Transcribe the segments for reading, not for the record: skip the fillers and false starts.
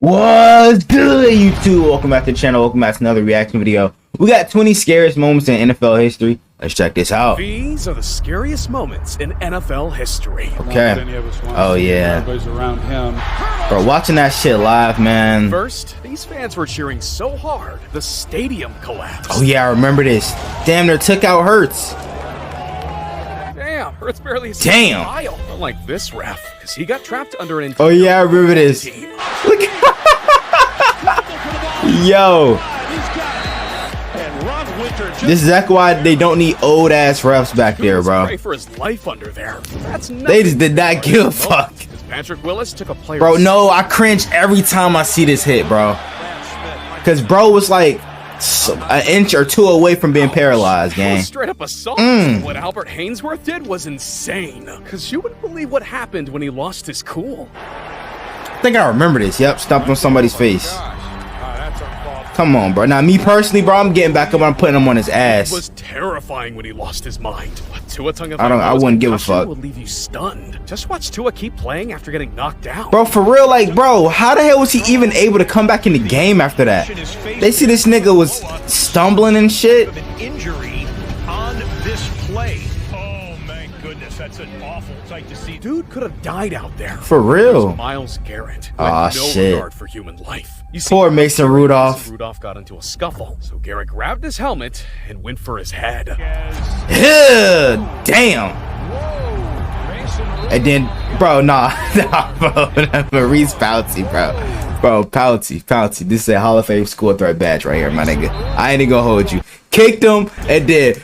What's good, YouTube? Welcome back to the channel. Welcome back to another reaction video. We got 20 scariest moments in NFL history. Let's check this out. These are the scariest moments in NFL history. Okay. Oh yeah. Around him. Bro, watching that shit live, man. First, these fans were cheering so hard, the stadium collapsed. Oh yeah, I remember this. Damn, they took out Hurts. Damn, Hurts barely escaped Damn. Kyle. Unlike this ref, because he got trapped under an Oh yeah, I remember this. Look. Yo. This is exactly why they don't need old ass refs back there, bro. Pray for his life under there. That's they just did not give a fuck. Patrick Willis took a player. Bro, no, I cringe every time I see this hit, bro. Cause bro was like an inch or two away from being paralyzed, gang. Straight up assault. What Albert Hainsworth did was insane. Cause you wouldn't believe what happened when he lost his cool. I think I remember this. Yep, stomped on somebody's face. Come on, bro. Now, me personally, bro, I'm getting back up and I'm putting him on his ass. It was terrifying when he lost his mind. But Tua I wouldn't give a fuck. Would leave you stunned. Just watch Tua keep playing after getting knocked out. Bro, for real, like, bro, how the hell was he even able to come back in the game after that? They see this nigga was stumbling and shit. Injury on this play. Oh my goodness, that's an awful sight to see. Dude could have died out there. For real. Myles Garrett. Oh, no shit. regard for human life. You see, poor Mason Rudolph. Rudolph got into a scuffle, so Garrett grabbed his helmet and went for his head. Yeah, damn. And then, bro, nah, bro, Maurice Pouncey, bro, Pouncey. This is a Hall of Fame school threat badge right here, my nigga. I ain't gonna hold you. Kicked him and then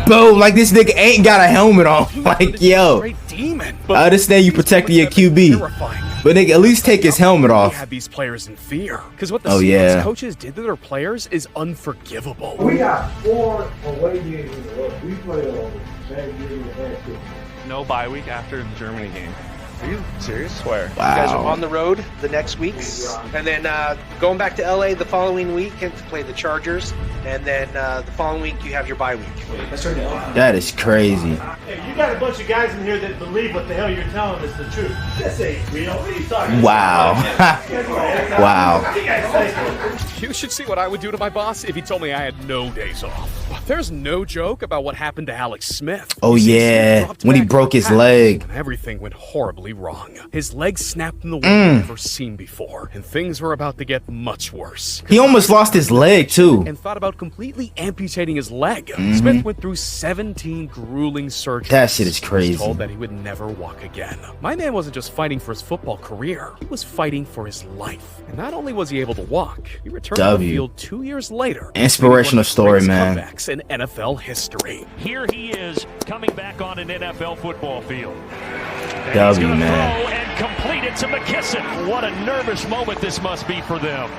boom, like this nigga ain't got a helmet on. Like, yo, I understand you protecting your QB. But nigga, at least take his helmet off. Had these players in fear because what the Seahawks coaches did to their players is unforgivable. We got 4 away games in a row. We played on the same game no bye week after the Germany game. Are you serious? Swear. Wow. You guys are on the road the next weeks, and then going back to LA the following week and to play the Chargers, and then the following week you have your bye week. That is crazy. Hey, you got a bunch of guys in here that believe what the hell you're telling is the truth. This ain't real. What are you talking Wow. Wow. You should see what I would do to my boss if he told me I had no days off. There's no joke about what happened to Alex Smith. Oh yeah, when he broke his leg. Everything went horribly wrong. His leg snapped in the way I've never seen before, and things were about to get much worse. He almost lost his leg too. And thought about completely amputating his leg. Smith went through 17 grueling surgeries. That shit is crazy. He was told that he would never walk again. My man wasn't just fighting for his football career, he was fighting for his life. And not only was he able to walk, he returned to the field 2 years later. Inspirational story, man. Comebacks in NFL history. Here he is coming back on an NFL football field. W, man. Throw and complete it to McKissick. What a nervous moment this must be for them.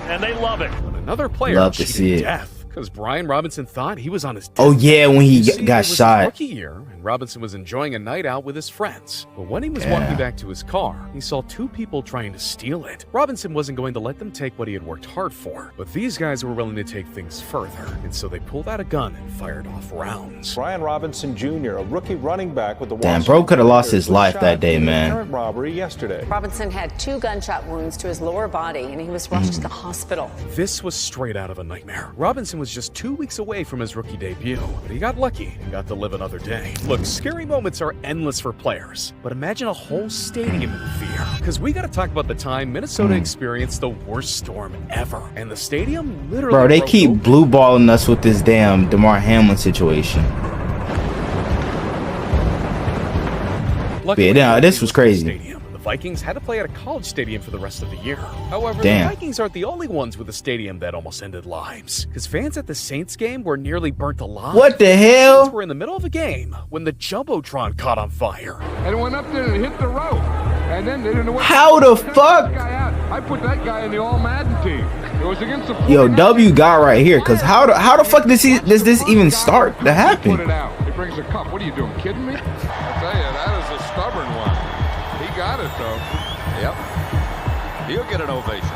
And they love it. When another player Love to see it. Death. Because Brian Robinson thought he was on his death. Oh yeah, when he got shot. Rookie year, and Robinson was enjoying a night out with his friends. But when he was walking back to his car, he saw 2 people trying to steal it. Robinson wasn't going to let them take what he had worked hard for, but these guys were willing to take things further, and so they pulled out a gun and fired off rounds. Brian Robinson Jr., a rookie running back with the Damn, bro could have lost his life that day, man. Robbery yesterday. Robinson had 2 gunshot wounds to his lower body, and he was rushed to the hospital. This was straight out of a nightmare. Robinson was just 2 weeks away from his rookie debut, but he got lucky and got to live another day. Look, scary moments are endless for players, but imagine a whole stadium in fear. Because we gotta talk about the time Minnesota experienced the worst storm ever, and the stadium literally Bro, they keep blue balling us with this damn DeMar Hamlin situation. Luckily, yeah, this was crazy. The Vikings had to play at a college stadium for the rest of the year. However, the Vikings aren't the only ones with a stadium that almost ended lives. Because fans at the Saints game were nearly burnt alive. What the hell? We're in the middle of a game when the Jumbotron caught on fire. And it went up there and hit the rope. And then they didn't know what. How the fuck? I put that guy in the All Madden team. It was against the. Yo, W got right here, cause how the fuck does this even start to happen? Put it out. He brings a cup. What are you doing? Kidding me? I tell you, that is a stubborn one. He got it though. Yep. He'll get an ovation.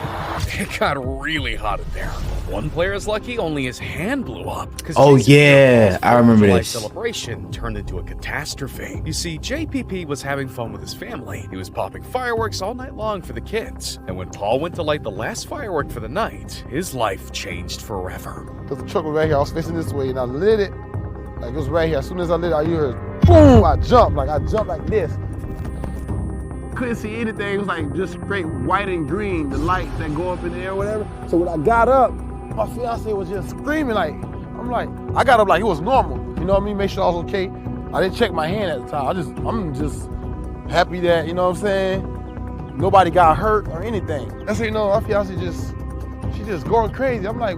It got really hot in there. One player is lucky only his hand blew up. Oh yeah, I remember July this. celebration turned into a catastrophe. You see, JPP was having fun with his family. He was popping fireworks all night long for the kids. And when Paul went to light the last firework for the night, his life changed forever. Because the truck was right here, I was facing this way, and I lit it. Like, it was right here. As soon as I lit it, you heard boom! I jumped like this. Couldn't see anything. It was like just straight white and green, the lights that go up in the air or whatever. So when I got up, my fiance was just screaming like, I got up like it was normal. You know what I mean? Make sure I was okay. I didn't check my hand at the time. I'm just happy that, you know what I'm saying? Nobody got hurt or anything. That's how you know, my fiance she just going crazy. I'm like,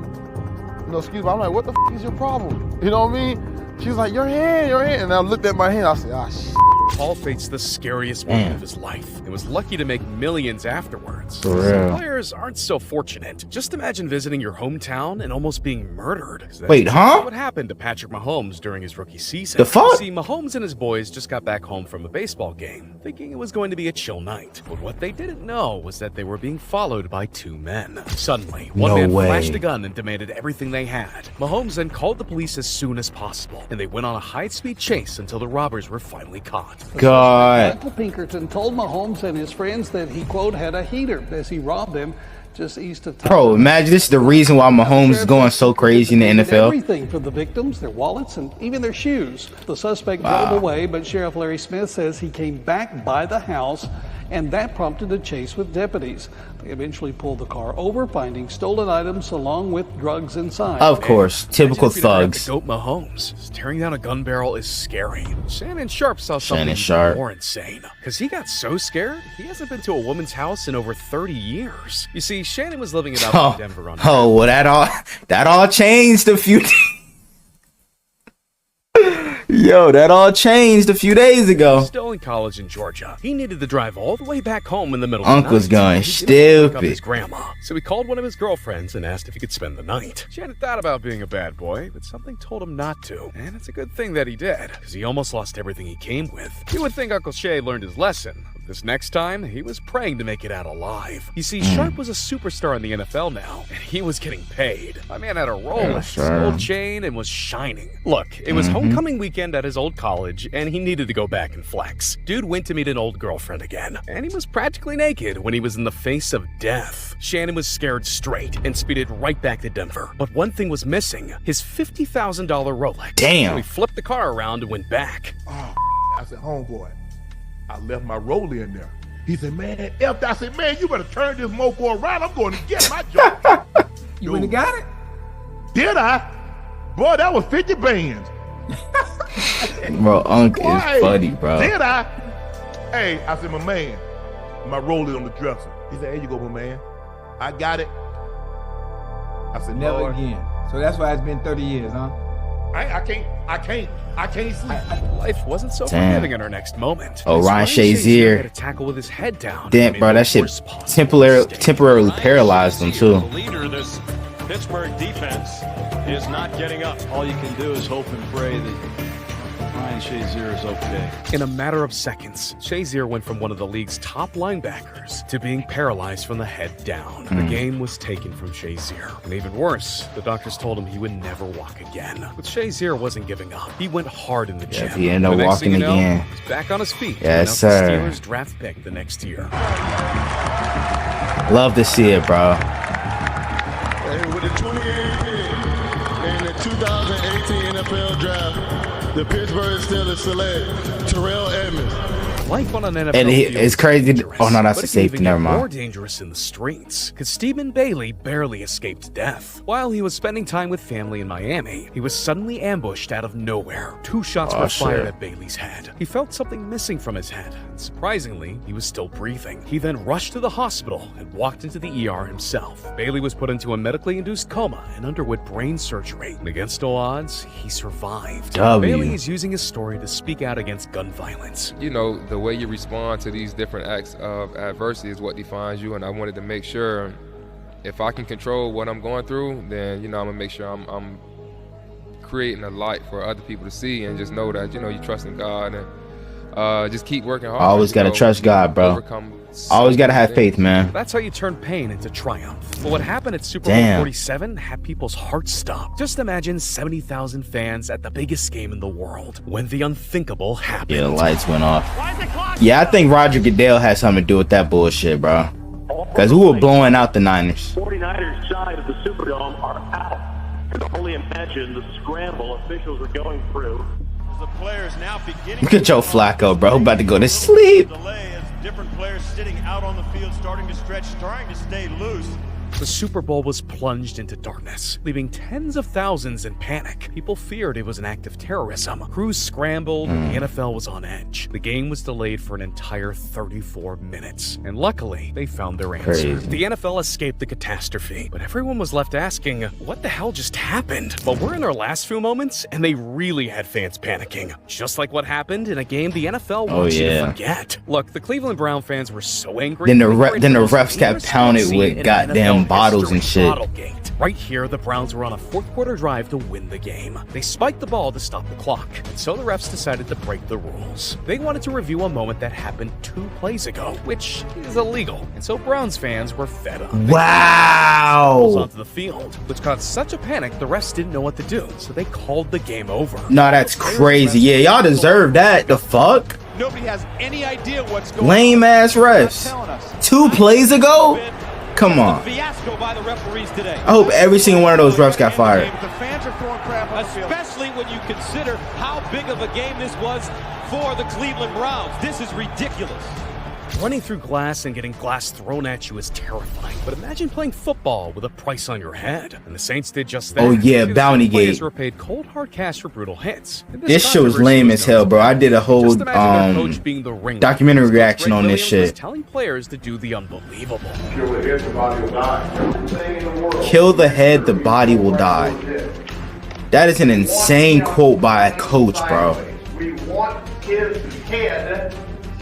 excuse me, I'm like, what the is your problem? You know what I mean? She was like, your hand. And I looked at my hand, I said, shit. Paul faced the scariest moment of his life and was lucky to make millions afterwards. For real. Some players aren't so fortunate. Just imagine visiting your hometown and almost being murdered. Wait, huh? What happened to Patrick Mahomes during his rookie season? The fuck? You see, Mahomes and his boys just got back home from a baseball game, thinking it was going to be a chill night. But what they didn't know was that they were being followed by two men. Suddenly, one man flashed a gun and demanded everything they had. Mahomes then called the police as soon as possible, and they went on a high-speed chase until the robbers were finally caught. God. Michael Pinkerton told Mahomes and his friends that he, quote, had a heater as he robbed them just east of town. Bro, imagine this is the reason why Mahomes is going so crazy in the NFL. Everything for the victims, their wallets, and even their shoes. The suspect drove away, but Sheriff Larry Smith says he came back by the house, and that prompted a chase with deputies. They eventually pulled the car over, finding stolen items along with drugs inside. Of course, typical thugs. Goat Mahomes. Tearing down a gun barrel is scary. Shannon Sharp saw something more insane. Because he got so scared, he hasn't been to a woman's house in over 30 years. You see, Shannon was living it up in Denver on well, that all changed a few Yo, that all changed a few days ago. Still in college in Georgia. He needed to drive all the way back home in the middle of the night. Uncle's going He didn't want to wake up his stupid. grandma. So he called one of his girlfriends and asked if he could spend the night. Shannon thought about being a bad boy, but something told him not to. And it's a good thing that he did, because he almost lost everything he came with. You would think Uncle Shay learned his lesson. This next time, he was praying to make it out alive. You see, Sharp was a superstar in the NFL now, and he was getting paid. My man had a Rolex, gold chain, and was shining. Look, it was homecoming weekend at his old college, and he needed to go back and flex. Dude went to meet an old girlfriend again, and he was practically naked when he was in the face of death. Shannon was scared straight and speeded right back to Denver. But one thing was missing, his $50,000 Rolex. Damn. So he flipped the car around and went back. Oh, I said, homeboy, I left my roller in there. He said, man, F that. I said, man, you better turn this mofo around. I'm going to get my job. You went and got it? Did I? Boy, that was 50 bands. Bro, Unc is funny, bro. Did I? Hey, I said, my man, my roller on the dresser. He said, here you go, my man. I got it. I said, never Lord. again. So that's why it's been 30 years, huh? I can't sleep. Life wasn't so forgiving in our next moment. Oh, Ryan Shazier. Had a tackle with his head down. Damn, bro, that shit temporarily paralyzed him too. The leader of this Pittsburgh defense is not getting up. All you can do is hope and pray that Ryan Shazier is okay. In a matter of seconds, Shazier went from one of the league's top linebackers to being paralyzed from the head down. The game was taken from Shazier. And even worse, the doctors told him he would never walk again. But Shazier wasn't giving up. He went hard in the gym. He ended up The next walking thing you know, again. he's back on his feet. Yes, and sir. the Steelers draft pick the next year. Love to see it, bro. And with the 28th pick in the 2018 NFL Draft, the Pittsburgh Steelers select Terrell Edmonds. Life on an NFL And field it's crazy. is Oh no, that's but a it can safety. even Never get more mind. dangerous in the streets, because Stephen Bailey barely escaped death. While he was spending time with family in Miami, he was suddenly ambushed out of nowhere. 2 shots were fired at Bailey's head. He felt something missing from his head, and surprisingly, he was still breathing. He then rushed to the hospital and walked into the ER himself. Bailey was put into a medically induced coma and underwent brain surgery. And against all odds, he survived. Bailey is using his story to speak out against gun violence. You know, the way you respond to these different acts of adversity is what defines you, and I wanted to make sure if I can control what I'm going through, then, you know, I'm gonna make sure I'm creating a light for other people to see, and just know that, you know, you trust in God and just keep working hard. Always gotta trust God, bro. Overcome Always gotta have faith, man. That's how you turn pain into triumph. But what happened at Super Bowl Damn. 47 had people's hearts stop. Just imagine 70,000 fans at the biggest game in the world when the unthinkable happened. Yeah, the lights went off. Yeah, I think Roger Goodell had something to do with that bullshit, bro. Because we were blowing out the Niners. 49ers side of the Superdome are out. You can only imagine the scramble officials are going through. The players now beginning. Look at Joe Flacco, bro. About to go to sleep. Delay as different players sitting out on the field, starting to stretch, trying to stay loose. The Super Bowl was plunged into darkness, leaving tens of thousands in panic. People feared it was an act of terrorism. Crews scrambled, and the NFL was on edge. The game was delayed for an entire 34 minutes. And luckily, they found their answer. Crazy. The NFL escaped the catastrophe, but everyone was left asking, what the hell just happened? But we're in our last few moments, and they really had fans panicking. Just like what happened in a game the NFL wants you to forget. Look, the Cleveland Brown fans were so angry. Then the refs got pounded with goddamn bottles and shit. Right here, the Browns were on a fourth-quarter drive to win the game. They spiked the ball to stop the clock, and so the refs decided to break the rules. They wanted to review a moment that happened 2 plays ago, which is illegal, and so Browns fans were fed up. Wow! Onto the field, which caused such a panic the refs didn't know what to do, so they called the game over. No, that's crazy. Yeah, y'all deserve that. The fuck? Nobody has any idea what's going on. Lame ass refs. 2 plays ago? Come on. Fiasco by the referees today. I hope every single one of those refs got fired. The fans are throwing crap on the field. Especially when you consider how big of a game this was for the Cleveland Browns. This is ridiculous. Running through glass and getting glass thrown at you is terrifying, but imagine playing football with a price on your head. And the Saints did just that. Oh yeah, Bounty Gate. Players were paid cold hard cash for brutal hits. This show is lame as hell, bro. I did a whole documentary reaction on this shit. Telling players to do the unbelievable. Kill the head, the body will die. That is an insane quote by a coach, bro. We want his head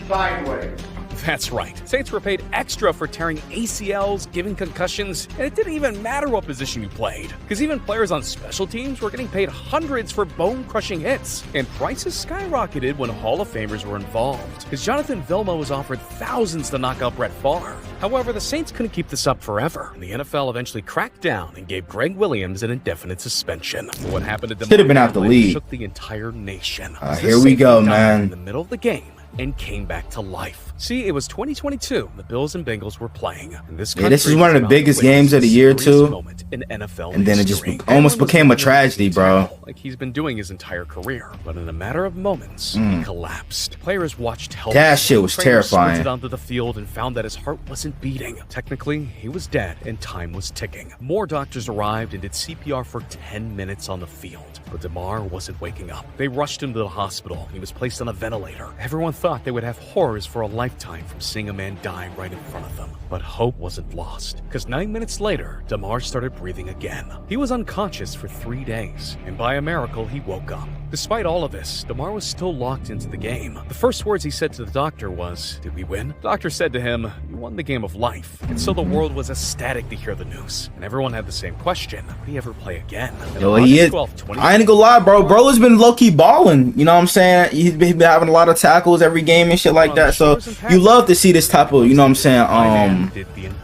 sideways. That's right. Saints were paid extra for tearing ACLs, giving concussions, and it didn't even matter what position you played. Because even players on special teams were getting paid hundreds for bone-crushing hits. And prices skyrocketed when Hall of Famers were involved. Because Jonathan Vilma was offered thousands to knock out Brett Favre. However, the Saints couldn't keep this up forever. And the NFL eventually cracked down and gave Greg Williams an indefinite suspension. But what happened to DeMar should have been out the league. Shook the entire nation. Here we go, man. In the middle of the game and came back to life. See, it was 2022. The Bills and Bengals were playing. And this is one of the biggest games of the year, too. In NFL and then it just almost became a tragedy, bro. Like he's been doing his entire career. But in a matter of moments, he collapsed. Players watched helpless. That shit was terrifying. Sprinted onto the field and found that his heart wasn't beating. Technically, he was dead and time was ticking. More doctors arrived and did CPR for 10 minutes on the field. But DeMar wasn't waking up. They rushed him to the hospital. He was placed on a ventilator. Everyone thought they would have horrors for a lifetime from seeing a man die right in front of them. But hope wasn't lost, because 9 minutes later, DeMar started breathing again. He was unconscious for 3 days, and by a miracle, he woke up. Despite all of this, DeMar was still locked into the game. The first words he said to the doctor was, "Did we win?" The doctor said to him, "You won the game of life." And so the world was ecstatic to hear the news, and everyone had the same question: would he ever play again? Yo, he is. I ain't gonna lie, bro. Bro has been low-key balling. You know what I'm saying? He's been having a lot of tackles every game and shit like that. So you love to see this type of, you know what I'm saying,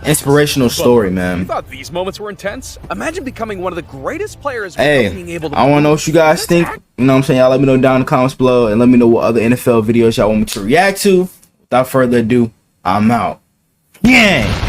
inspirational story, man. You thought these moments were intense? Imagine becoming one of the greatest players. Hey, I want to know what you guys think. You know what I'm saying? Y'all let me know down in the comments below, and let me know what other NFL videos y'all want me to react to. Without further ado, I'm out. Yeah.